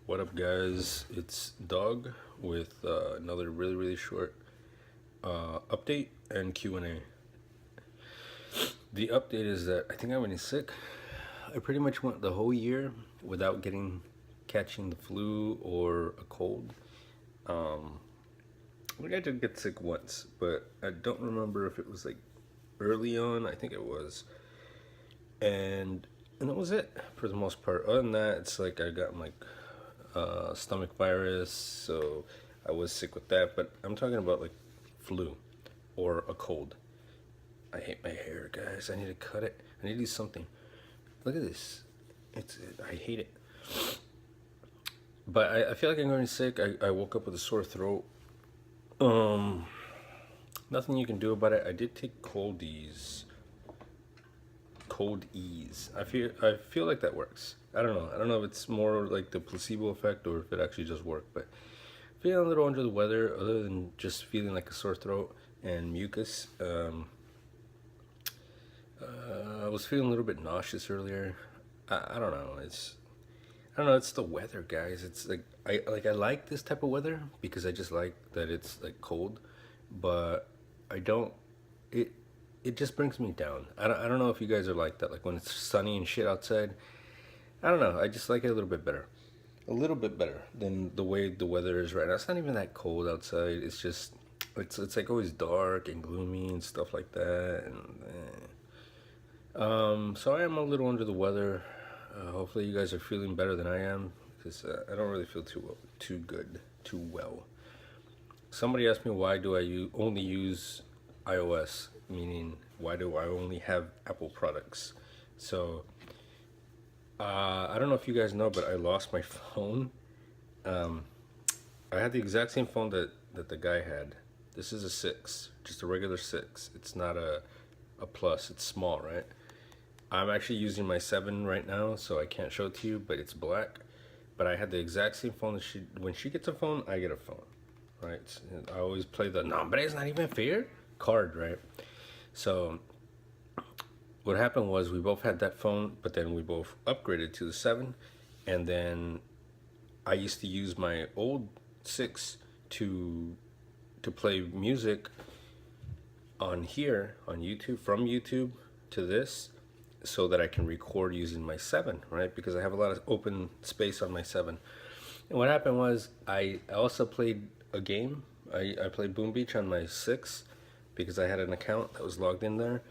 What up, guys? It's Doug with another really short update and Q&A. The update is that I think I went sick. I pretty much went the whole year without catching the flu or a cold. Um, I think I did get sick once, but I don't remember if it was like early on. I think it was, and that was it for the most part. Other than that, it's like I got like stomach virus, so I was sick with that. But I'm talking about like flu or a cold. I hate my hair, guys. I need to cut it. I need to do something. Look at this. I hate it. But I feel like I'm going sick. I woke up with a sore throat. Um, Nothing you can do about it. I did take cold ease. I feel like that works. I don't know. I don't know if it's more like the placebo effect or if it actually just worked. But feeling a little under the weather, other than just feeling like a sore throat and mucus. I was feeling a little bit nauseous earlier. I don't know. I don't know. It's the weather, guys. It's like I like this type of weather because I just like that it's like cold, but I don't. It it just brings me down. I don't know if you guys are like that. Like when it's sunny and shit outside. I don't know. I just like it a little bit better. A little bit better than the way the weather is right now. It's not even that cold outside. It's like always dark and gloomy and stuff like that. So I am a little under the weather. Hopefully you guys are feeling better than I am because I don't really feel too good, too well. Somebody asked me why do only use iOS, meaning why do I only have Apple products? So I don't know if you guys know, but I lost my phone. Um, I had the exact same phone that the guy had. This is a 6, just a regular 6. It's not a plus, it's small, right? I'm actually using my 7 right now, so I can't show it to you, but it's black. But I had the exact same phone that when she gets a phone, I get a phone, right? I always play the, no, but it's not even fair card, right? So what happened was we both had that phone, but then we both upgraded to the 7. And then I used to use my old 6 to play music on here on YouTube, from YouTube to this, so that I can record using my 7, right? Because I have a lot of open space on my 7. And what happened was I also played a game. I played Boom Beach on my 6 because I had an account that was logged in there.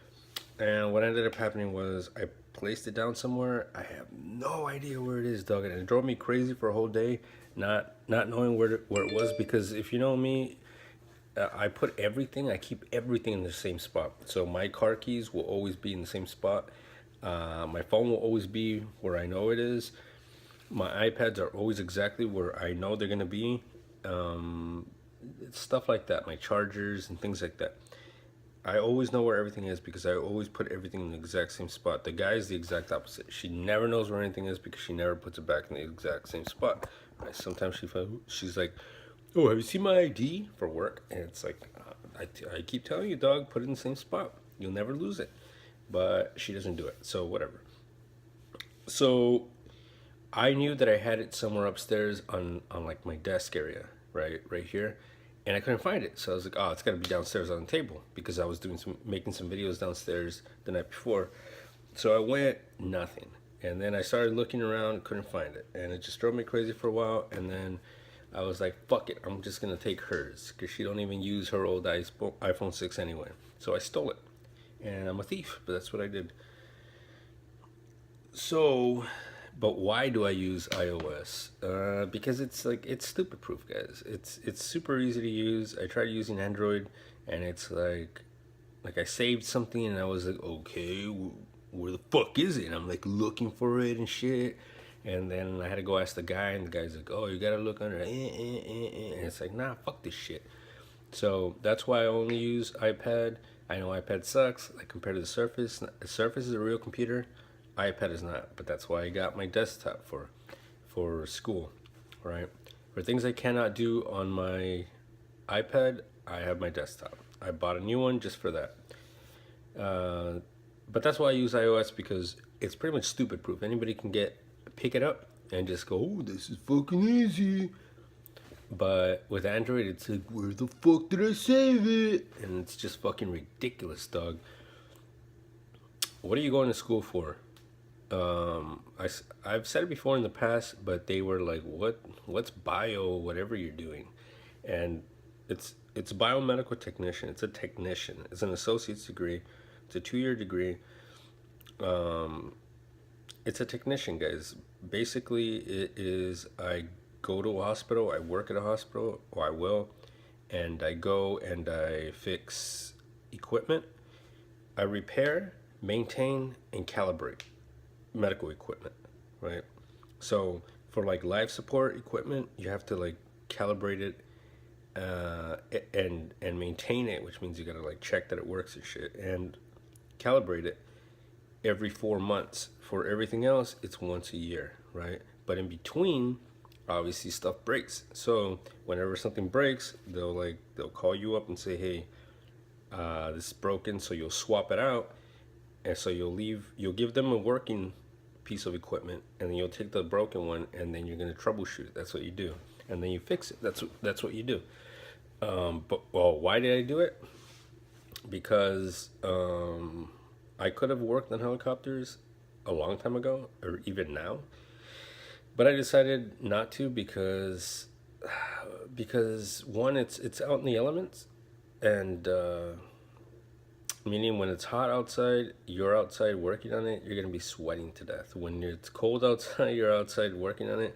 And what ended up happening was I placed it down somewhere. I have no idea where it is, dog. And it drove me crazy for a whole day, not knowing where it was. Because if you know me, I keep everything in the same spot. So my car keys will always be in the same spot. My phone will always be where I know it is. My iPads are always exactly where I know they're gonna be. Um, Stuff like that. My chargers and things like that. I always know where everything is because I always put everything in the exact same spot. The guy is the exact opposite. She never knows where anything is because she never puts it back in the exact same spot. Right? Sometimes she's like, "Oh, have you seen my ID for work?" And it's like, I keep telling you, dog, put it in the same spot. You'll never lose it. But she doesn't do it. So whatever. So I knew that I had it somewhere upstairs on like my desk area, right here, and I couldn't find it. So I was like, oh, it's got to be downstairs on the table because I was making some videos downstairs the night before. So I went nothing, and then I started looking around, couldn't find it, and it just drove me crazy for a while. And then I was like, fuck it, I'm just gonna take hers because she don't even use her old iPhone 6 anyway. So I stole it, and I'm a thief, but that's what I did. So, but why do I use iOS? Because it's stupid proof, guys. It's super easy to use. I tried using Android, and it's like I saved something, and I was like, okay, where the fuck is it? And I'm like looking for it and shit. And then I had to go ask the guy, and the guy's like, oh, you gotta look under, and it's like, nah, fuck this shit. So that's why I only use iPad. I know iPad sucks, like compared to the Surface. The Surface is a real computer. iPad is not, but that's why I got my desktop for school, right? For things I cannot do on my iPad, I have my desktop. I bought a new one just for that. Uh, but that's why I use iOS because it's pretty much stupid proof. Anybody can pick it up and just go, oh, this is fucking easy. But with Android, it's like, where the fuck did I save it? And it's just fucking ridiculous, dog. What are you going to school for? I've said it before in the past, but they were like, what's bio, whatever you're doing? And it's biomedical technician. It's a technician. It's an associate's degree. It's a 2-year degree. It's a technician, guys. Basically, it is, I go to a hospital, I work at a hospital, or I will, and I go and I fix equipment. I repair, maintain, and calibrate medical equipment, right? So for like life support equipment, you have to like calibrate it and maintain it, which means you gotta like check that it works and shit, and calibrate it every 4 months. For everything else, it's once a year, right? But in between, obviously stuff breaks. So whenever something breaks, they'll call you up and say, hey, this is broken, so you'll swap it out. And so you'll give them a working piece of equipment, and then you'll take the broken one, and then you're gonna troubleshoot it. That's what you do, and then you fix it. That's what you do. But why did I do it? Because I could have worked on helicopters a long time ago, or even now, but I decided not to because one, it's out in the elements, and meaning when it's hot outside, you're outside working on it, you're gonna be sweating to death. When it's cold outside, you're outside working on it,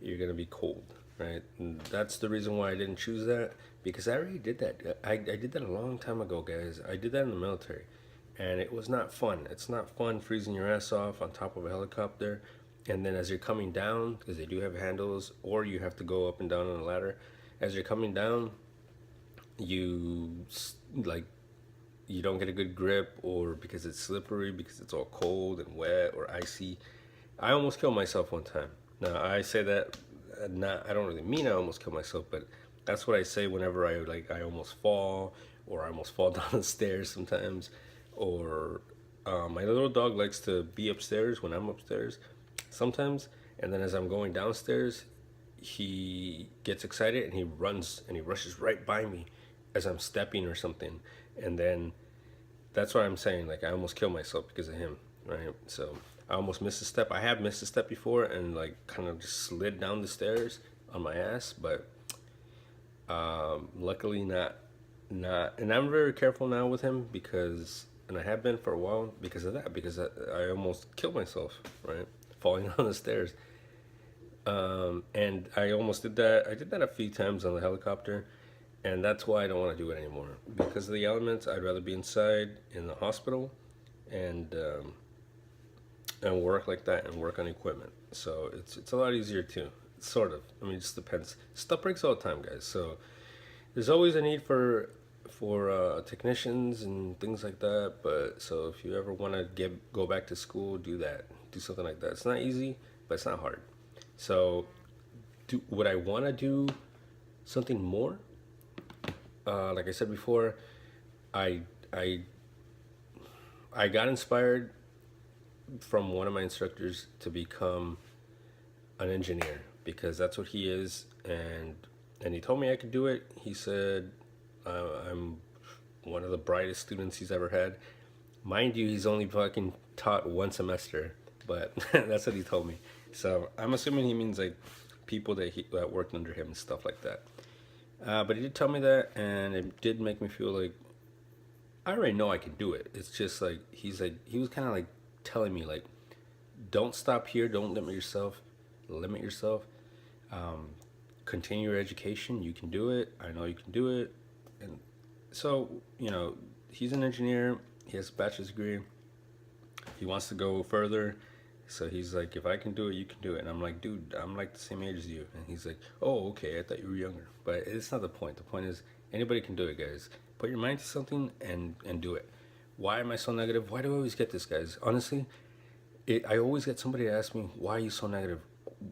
you're gonna be cold, right? And that's the reason why I didn't choose that, because I already did that. I did that a long time ago, guys. I did that in the military, and it was not fun. It's not fun freezing your ass off on top of a helicopter, and then as you're coming down, because they do have handles, or you have to go up and down on a ladder. As you're coming down, you like you don't get a good grip, or because it's slippery, because it's all cold and wet or icy. I almost killed myself one time. Now I say that I don't really mean I almost killed myself, but that's what I say whenever I almost fall, or I almost fall down the stairs sometimes, or my little dog likes to be upstairs when I'm upstairs sometimes, and then as I'm going downstairs, he gets excited and he runs and he rushes right by me as I'm stepping or something, and then that's what I'm saying. Like, I almost killed myself because of him, right? So I almost missed a step. I have missed a step before and like kind of just slid down the stairs on my ass, but luckily not. And I'm very careful now with him because, and I have been for a while because of that, because I almost killed myself, right? Falling down the stairs. And I almost did that. I did that a few times on the helicopter, and that's why I don't want to do it anymore. Because of the elements, I'd rather be inside in the hospital and work like that and work on equipment. So it's a lot easier too. Sort of. I mean, it just depends. Stuff breaks all the time, guys. So there's always a need for technicians and things like that. But so if you ever want to go back to school, do that. Do something like that. It's not easy, but it's not hard. So would I want to do something more? Like I said before, I got inspired from one of my instructors to become an engineer, because that's what he is, and he told me I could do it. He said I'm one of the brightest students he's ever had. Mind you, he's only fucking taught one semester, but that's what he told me. So I'm assuming he means like people that worked under him and stuff like that. But he did tell me that, and it did make me feel like I already know I can do it. It's just like he was kind of like telling me like, don't stop here, don't limit yourself. Continue your education. You can do it. I know you can do it. And so, he's an engineer. He has a bachelor's degree. He wants to go further. So he's like, if I can do it, you can do it. And I'm like, dude, I'm like the same age as you. And he's like, oh, okay, I thought you were younger. But it's not the point. The point is, anybody can do it, guys. Put your mind to something and do it. Why am I so negative? Why do I always get this, guys? Honestly, I always get somebody to ask me, why are you so negative?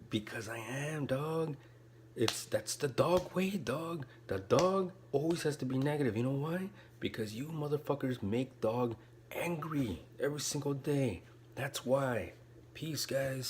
Because I am, dog. That's the dog way, dog. The dog always has to be negative. You know why? Because you motherfuckers make dog angry every single day. That's why. Peace, guys.